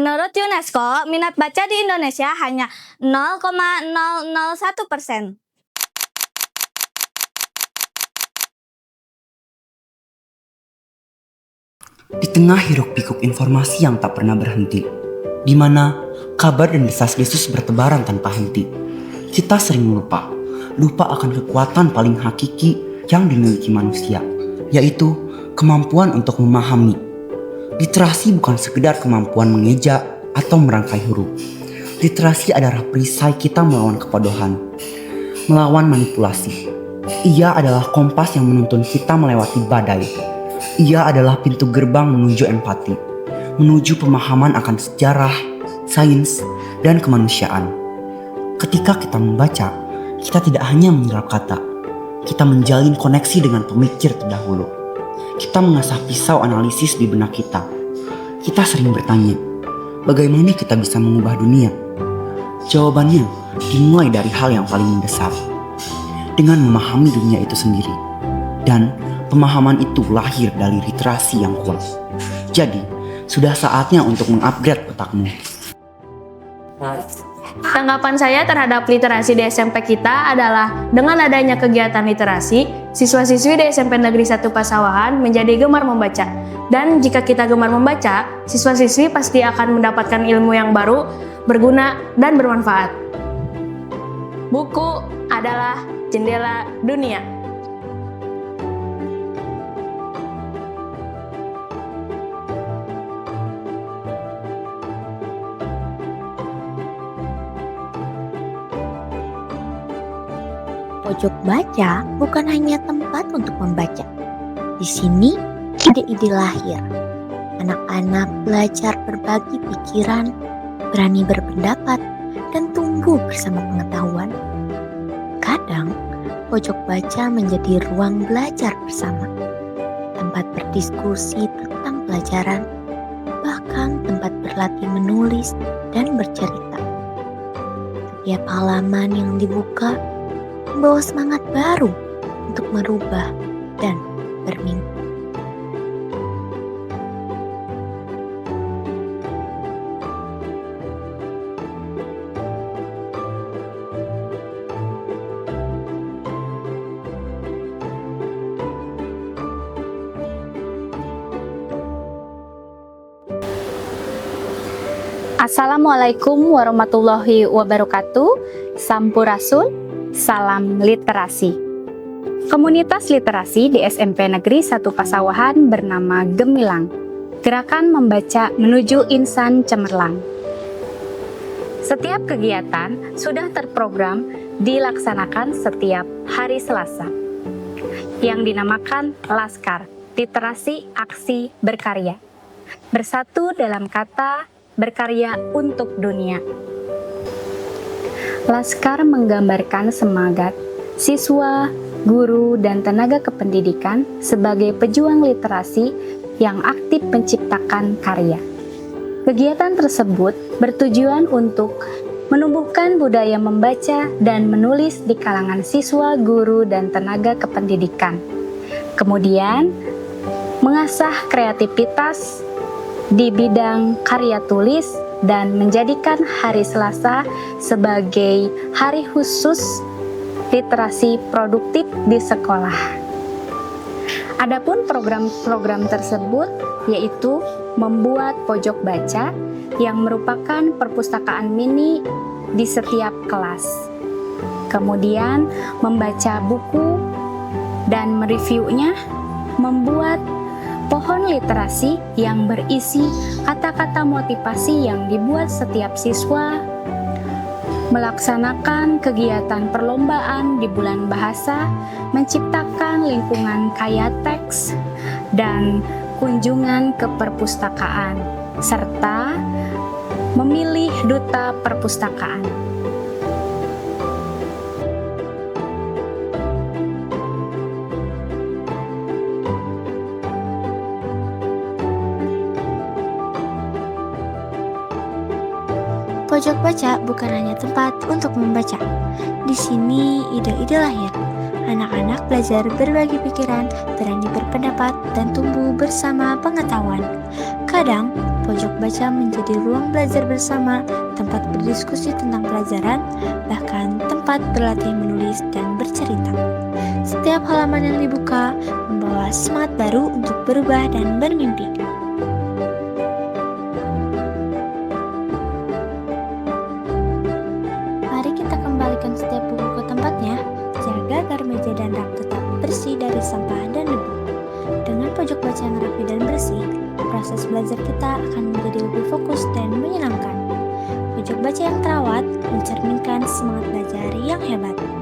Menurut UNESCO, minat baca di Indonesia hanya 0,001%. Di tengah hiruk-pikuk informasi yang tak pernah berhenti, di mana kabar dan desas-desus bertebaran tanpa henti, kita sering lupa akan kekuatan paling hakiki yang dimiliki manusia, yaitu kemampuan untuk memahami. Literasi bukan sekedar kemampuan mengeja atau merangkai huruf. Literasi adalah perisai kita melawan kebodohan, melawan manipulasi. Ia adalah kompas yang menuntun kita melewati badai. Ia adalah pintu gerbang menuju empati, menuju pemahaman akan sejarah, sains, dan kemanusiaan. Ketika kita membaca, kita tidak hanya menyerap kata, kita menjalin koneksi dengan pemikir terdahulu. Kita mengasah pisau analisis di benak kita. Kita sering bertanya, bagaimana kita bisa mengubah dunia? Jawabannya dimulai dari hal yang paling mendasar, dengan memahami dunia itu sendiri. Dan pemahaman itu lahir dari literasi yang kuat. Jadi, sudah saatnya untuk mengupgrade otakmu. Tanggapan saya terhadap literasi di SMP kita adalah dengan adanya kegiatan literasi, siswa-siswi di SMP Negeri 1 Pasawahan menjadi gemar membaca. Dan jika kita gemar membaca, siswa-siswi pasti akan mendapatkan ilmu yang baru, berguna, dan bermanfaat. Buku adalah jendela dunia. Pojok baca bukan hanya tempat untuk membaca. Di sini ide-ide lahir. Anak-anak belajar berbagi pikiran, berani berpendapat, dan tumbuh bersama pengetahuan. Kadang, pojok baca menjadi ruang belajar bersama. Tempat berdiskusi tentang pelajaran, bahkan tempat berlatih menulis dan bercerita. Setiap halaman yang dibuka membawa semangat baru untuk merubah dan bermimpi. Assalamualaikum warahmatullahi wabarakatuh. Sampurasun, salam literasi. Komunitas literasi di SMP Negeri 1 Pasawahan bernama Gemilang, Gerakan Membaca Menuju Insan Cemerlang. Setiap kegiatan sudah terprogram dilaksanakan setiap hari Selasa, yang dinamakan Laskar, Literasi Aksi Berkarya. Bersatu dalam kata berkarya untuk dunia. Laskar menggambarkan semangat siswa, guru, dan tenaga kependidikan sebagai pejuang literasi yang aktif menciptakan karya. Kegiatan tersebut bertujuan untuk menumbuhkan budaya membaca dan menulis di kalangan siswa, guru, dan tenaga kependidikan. Kemudian, mengasah kreativitas di bidang karya tulis dan menjadikan hari Selasa sebagai hari khusus literasi produktif di sekolah. Adapun program-program tersebut yaitu membuat pojok baca yang merupakan perpustakaan mini di setiap kelas. Kemudian membaca buku dan mereviewnya, membuat pohon literasi yang berisi kata-kata motivasi yang dibuat setiap siswa, melaksanakan kegiatan perlombaan di bulan bahasa, menciptakan lingkungan kaya teks, dan kunjungan ke perpustakaan, serta memilih duta perpustakaan. Pojok baca bukan hanya tempat untuk membaca. Di sini ide-ide lahir. Anak-anak belajar berbagi pikiran, berani berpendapat, dan tumbuh bersama pengetahuan. Kadang, Pojok baca menjadi ruang belajar bersama, tempat berdiskusi tentang pelajaran, bahkan tempat berlatih menulis dan bercerita. Setiap halaman yang dibuka membawa semangat baru untuk berubah dan bermimpi. Mari kita kembalikan setiap buku ke tempatnya, jaga agar meja dan rak tetap bersih dari sampah dan debu. Dengan pojok baca yang rapi dan bersih, proses belajar kita akan menjadi lebih fokus dan menyenangkan. Pojok baca yang terawat mencerminkan semangat belajar yang hebat.